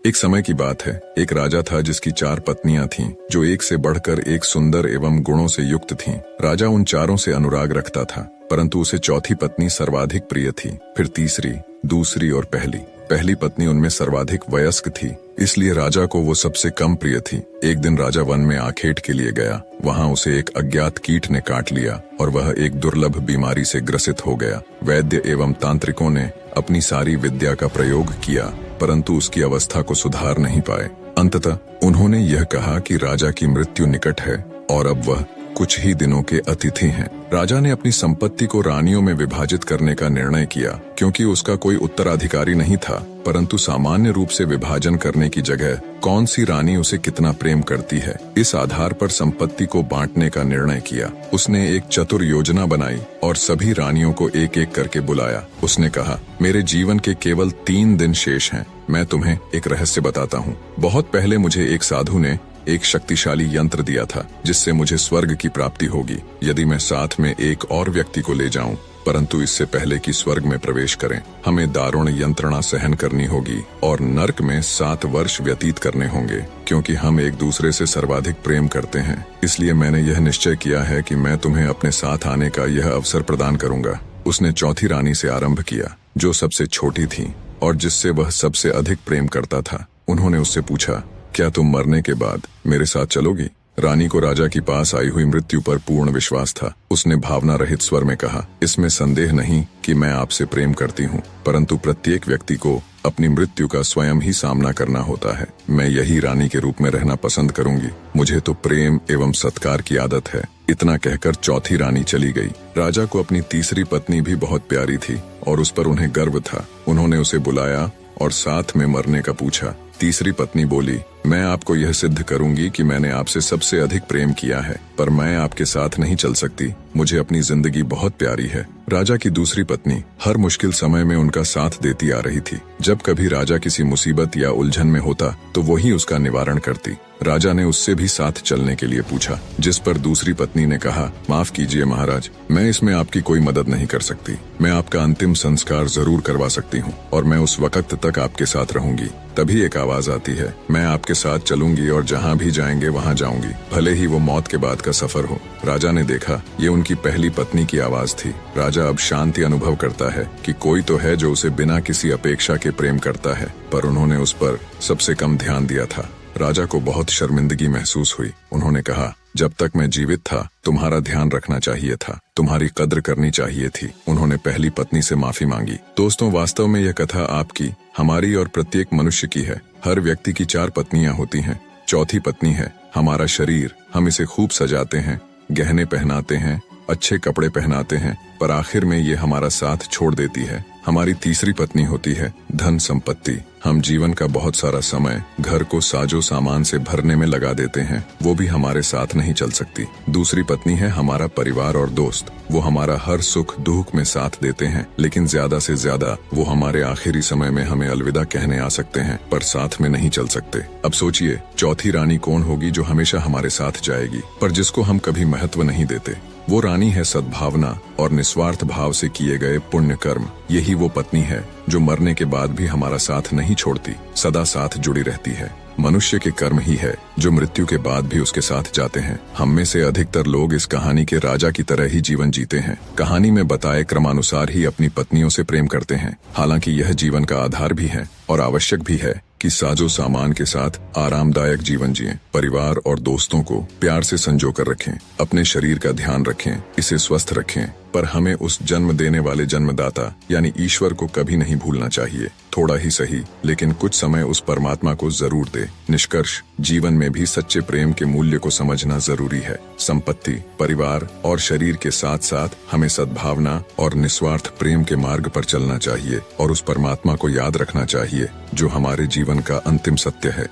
एक समय की बात है, एक राजा था जिसकी 4 पत्नियां थीं, जो एक से बढ़कर एक सुंदर एवं गुणों से युक्त थीं। राजा उन चारों से अनुराग रखता था, परंतु उसे चौथी पत्नी सर्वाधिक प्रिय थी, फिर तीसरी, दूसरी और पहली पत्नी उनमें सर्वाधिक वयस्क थी, इसलिए राजा को वो सबसे कम प्रिय थी। एक दिन राजा वन में आखेट के लिए गया। वहां उसे एक अज्ञात कीट ने काट लिया और वह एक दुर्लभ बीमारी से ग्रसित हो गया। वैद्य एवं तांत्रिकों ने अपनी सारी विद्या का प्रयोग किया, परंतु उसकी अवस्था को सुधार नहीं पाए। अंततः उन्होंने यह कहा कि राजा की मृत्यु निकट है और अब वह कुछ ही दिनों के अतिथि हैं। राजा ने अपनी संपत्ति को रानियों में विभाजित करने का निर्णय किया, क्योंकि उसका कोई उत्तराधिकारी नहीं था। परंतु सामान्य रूप से विभाजन करने की जगह कौन सी रानी उसे कितना प्रेम करती है, इस आधार पर संपत्ति को बांटने का निर्णय किया। उसने एक चतुर योजना बनाई और सभी रानियों को एक एक करके बुलाया। उसने कहा, मेरे जीवन के केवल 3 दिन शेष हैं। मैं तुम्हें एक रहस्य बताता हूँ। बहुत पहले मुझे एक साधु ने एक शक्तिशाली यंत्र दिया था, जिससे मुझे स्वर्ग की प्राप्ति होगी यदि मैं साथ में एक और व्यक्ति को ले जाऊं। परंतु इससे पहले कि स्वर्ग में प्रवेश करें, हमें दारुण यंत्रणा सहन करनी होगी और नर्क में 7 वर्ष व्यतीत करने होंगे, क्योंकि हम एक दूसरे से सर्वाधिक प्रेम करते हैं। इसलिए मैंने यह निश्चय किया है कि मैं तुम्हें अपने साथ आने का यह अवसर प्रदान करूंगा। उसने चौथी रानी से आरंभ किया, जो सबसे छोटी थी और जिससे वह सबसे अधिक प्रेम करता था। उन्होंने उससे पूछा, क्या तुम मरने के बाद मेरे साथ चलोगी? रानी को राजा के पास आई हुई मृत्यु पर पूर्ण विश्वास था। उसने भावना रहित स्वर में कहा, इसमें संदेह नहीं कि मैं आपसे प्रेम करती हूँ, परंतु प्रत्येक व्यक्ति को अपनी मृत्यु का स्वयं ही सामना करना होता है। मैं यही रानी के रूप में रहना पसंद करूंगी। मुझे तो प्रेम एवं सत्कार की आदत है। इतना कहकर चौथी रानी चली गई। राजा को अपनी तीसरी पत्नी भी बहुत प्यारी थी और उस पर उन्हें गर्व था। उन्होंने उसे बुलाया और साथ में मरने का पूछा। तीसरी पत्नी बोली, मैं आपको यह सिद्ध करूंगी कि मैंने आपसे सबसे अधिक प्रेम किया है, पर मैं आपके साथ नहीं चल सकती। मुझे अपनी जिंदगी बहुत प्यारी है। राजा की दूसरी पत्नी हर मुश्किल समय में उनका साथ देती आ रही थी। जब कभी राजा किसी मुसीबत या उलझन में होता तो वही उसका निवारण करती। राजा ने उससे भी साथ चलने के लिए पूछा, जिस पर दूसरी पत्नी ने कहा, माफ कीजिए महाराज, मैं इसमें आपकी कोई मदद नहीं कर सकती। मैं आपका अंतिम संस्कार जरूर करवा सकती हूँ और मैं उस वक्त तक आपके साथ रहूंगी। तभी एक आवाज आती है, मैं आपके साथ चलूंगी और जहाँ भी जाएंगे वहाँ जाऊंगी, भले ही वो मौत के बाद का सफर हो। राजा ने देखा, ये उनकी पहली पत्नी की आवाज थी। राजा अब शांति अनुभव करता है कि कोई तो है जो उसे बिना किसी अपेक्षा के प्रेम करता है, पर उन्होंने उस पर सबसे कम ध्यान दिया था। राजा को बहुत शर्मिंदगी महसूस हुई। उन्होंने कहा, जब तक मैं जीवित था तुम्हारा ध्यान रखना चाहिए था, तुम्हारी कद्र करनी चाहिए थी। उन्होंने पहली पत्नी से माफी मांगी। दोस्तों, वास्तव में यह कथा आपकी, हमारी और प्रत्येक मनुष्य की है। हर व्यक्ति की 4 पत्नियां होती हैं। चौथी पत्नी है हमारा शरीर। हम इसे खूब सजाते हैं, गहने पहनाते हैं, अच्छे कपड़े पहनाते हैं, पर आखिर में ये हमारा साथ छोड़ देती है। हमारी तीसरी पत्नी होती है धन संपत्ति। हम जीवन का बहुत सारा समय घर को साजो सामान से भरने में लगा देते हैं, वो भी हमारे साथ नहीं चल सकती। दूसरी पत्नी है हमारा परिवार और दोस्त। वो हमारा हर सुख दुख में साथ देते हैं, लेकिन ज्यादा से ज्यादा वो हमारे आखिरी समय में हमें अलविदा कहने आ सकते हैं, पर साथ में नहीं चल सकते। अब सोचिए, चौथी रानी कौन होगी जो हमेशा हमारे साथ जाएगी, पर जिसको हम कभी महत्व नहीं देते। वो रानी है सद्भावना और निस्वार्थ भाव से किए गए पुण्य कर्म। यही वो पत्नी है जो मरने के बाद भी हमारा साथ नहीं छोड़ती, सदा साथ जुड़ी रहती है। मनुष्य के कर्म ही है जो मृत्यु के बाद भी उसके साथ जाते हैं। हम में से अधिकतर लोग इस कहानी के राजा की तरह ही जीवन जीते हैं। कहानी में बताए क्रमानुसार ही अपनी पत्नियों से प्रेम करते हैं। हालांकि यह जीवन का आधार भी है और आवश्यक भी है कि साजो सामान के साथ आरामदायक जीवन जिएं, परिवार और दोस्तों को प्यार से संजो कर रखें, अपने शरीर का ध्यान रखें, इसे स्वस्थ रखें, पर हमें उस जन्म देने वाले जन्मदाता यानी ईश्वर को कभी नहीं भूलना चाहिए। थोड़ा ही सही, लेकिन कुछ समय उस परमात्मा को जरूर दे। निष्कर्ष, जीवन में भी सच्चे प्रेम के मूल्य को समझना जरूरी है। संपत्ति, परिवार और शरीर के साथ साथ हमें सद्भावना और निस्वार्थ प्रेम के मार्ग पर चलना चाहिए और उस परमात्मा को याद रखना चाहिए जो हमारे जीवन का अंतिम सत्य है।